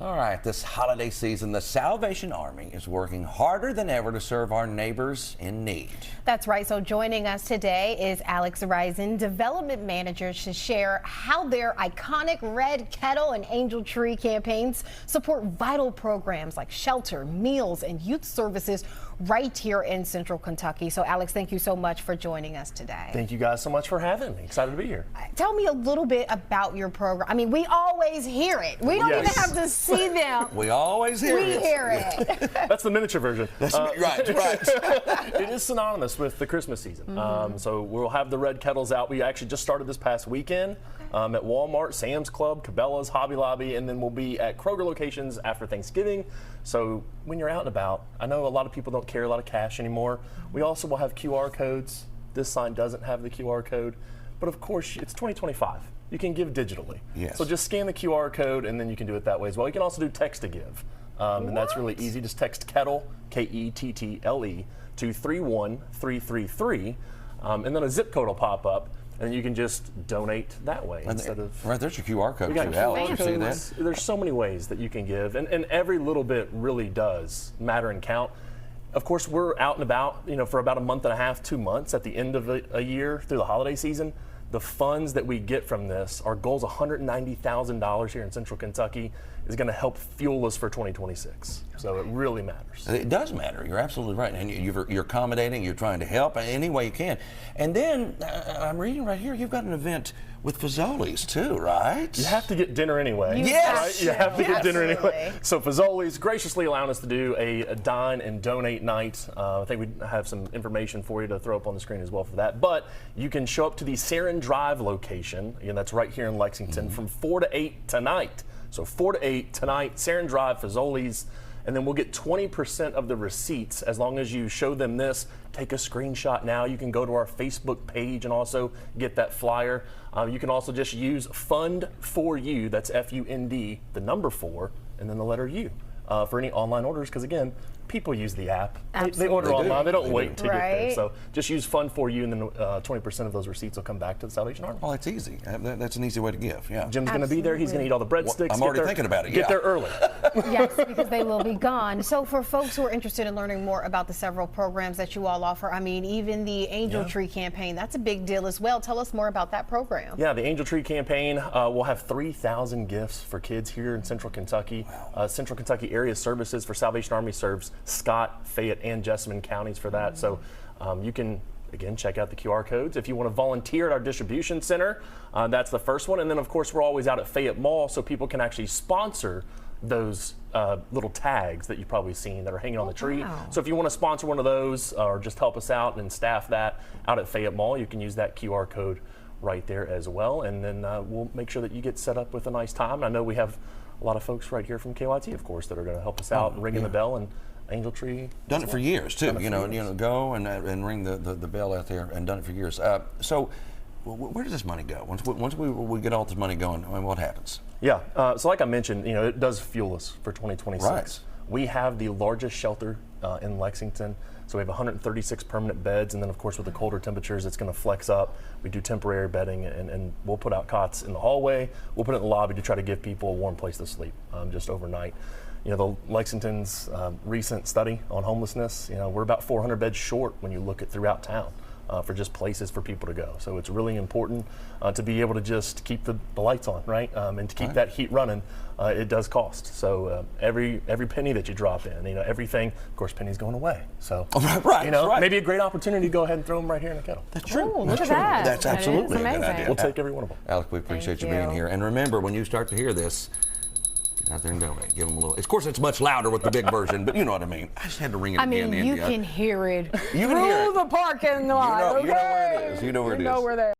All right, this holiday season, the Salvation Army is working harder than ever to serve our neighbors in need. That's right. So joining us today is Alex Risen, Development Manager, to share how their iconic Red Kettle and Angel Tree campaigns support vital programs like shelter, meals, and youth services right here in Central Kentucky. So Alex, thank you so much for joining us today. Thank you guys so much for having me. Excited to be here. Tell me a little bit about your program. I mean, we always hear it. We don't even have to see them. We always hear it. We hear it. That's the miniature version. Right. It is synonymous with the Christmas season. So we'll have the red kettles out. We actually just started this past weekend at Walmart, Sam's Club, Cabela's, Hobby Lobby, and then we'll be at Kroger locations after Thanksgiving. So when you're out and about, I know a lot of people don't carry a lot of cash anymore. We also will have QR codes. This sign doesn't have the QR code, but of course it's 2025. You can give digitally. Yes. So just scan the QR code and then you can do it that way as well. You can also do text to give. And that's really easy. Just text kettle, Kettle, to 31333, and then a zip code will pop up, and you can just donate that way instead of. Right, there's your QR code We got too, Alex. You see that? codes. There's so many ways that you can give, and every little bit really does matter and count. Of course, we're out and about, for about a month and a half, 2 months at the end of a year through the holiday season. The funds that we get from this, our goal is $190,000 here in Central Kentucky, is going to help fuel us for 2026. So it really matters. It does matter. You're absolutely right. And you're accommodating, you're trying to help any way you can. And then I'm reading right here, you've got an event with Fazoli's too, right? You have to get dinner anyway. Yes! Right? You have to get dinner Absolutely. anyway. So Fazoli's graciously allowing us to do a dine and donate night. I think we have some information for you to throw up on the screen as well for that. But you can show up to the Sarin Drive location. Again, that's right here in Lexington from 4 to 8 tonight. So 4 to 8 tonight, Sarin Drive, Fazoli's. And then we'll get 20% of the receipts as long as you show them this. Take a screenshot now. You can go to our Facebook page and also get that flyer. You can also just use Fund4U, that's F-U-N-D, the number 4, and then the letter U for any online orders. Because again, people use the app. They order They do. online. They don't They wait do. until you get there. Right. So just use Fund4U, and then 20% of those receipts will come back to the Salvation Army. Well, that's easy. That's an easy way to give, yeah. Jim's going to be there. He's going to eat all the breadsticks. I'm already thinking about it, Get yeah. there early. Yes, because they will be gone. So for folks who are interested in learning more about the several programs that you all offer, I mean, even the Angel Tree campaign, that's a big deal as well. Tell us more about that program. Yeah, the Angel Tree campaign, we'll have 3,000 gifts for kids here in Central Kentucky. Central Kentucky Area Services for Salvation Army serves Scott, Fayette, and Jessamine counties for that. So you can, again, check out the QR codes. If you want to volunteer at our distribution center, that's the first one. And then, of course, we're always out at Fayette Mall, so people can actually sponsor those little tags that you've probably seen that are hanging on the tree. Wow. So if you want to sponsor one of those or just help us out and staff that out at Fayette Mall, you can use that QR code right there as well. And then we'll make sure that you get set up with a nice time. And I know we have a lot of folks right here from KYT, of course, that are going to help us out and ringing the bell, and Angel Tree. Done it for years too. Done it for years. Go and ring the bell out there, and done it for years. So where does this money go? Once we get all this money going, I mean, what happens? Yeah, so like I mentioned, it does fuel us for 2026. Right. We have the largest shelter in Lexington. So we have 136 permanent beds, and then of course with the colder temperatures, it's going to flex up. We do temporary bedding, and we'll put out cots in the hallway. We'll put it in the lobby to try to give people a warm place to sleep just overnight. The Lexington's recent study on homelessness, we're about 400 beds short when you look at throughout town for just places for people to go. So it's really important to be able to just keep the lights on, right? And to keep that heat running, it does cost. So every penny that you drop in, everything, of course, penny's going away. So, Right. maybe a great opportunity to go ahead and throw them right here in the kettle. That's true. Oh, That's look true. at that. That's That is absolutely a good amazing. idea. We'll take every one of them. Alex, we appreciate you Thank being you. here. And remember, when you start to hear this, get out there and donate. Give them a little. Of course, it's much louder with the big version, but you know what I mean. I just had to ring it I again. mean, you India. can hear it You can hear through it. the parking lot. You know where it okay? is. You know where it You know is. where they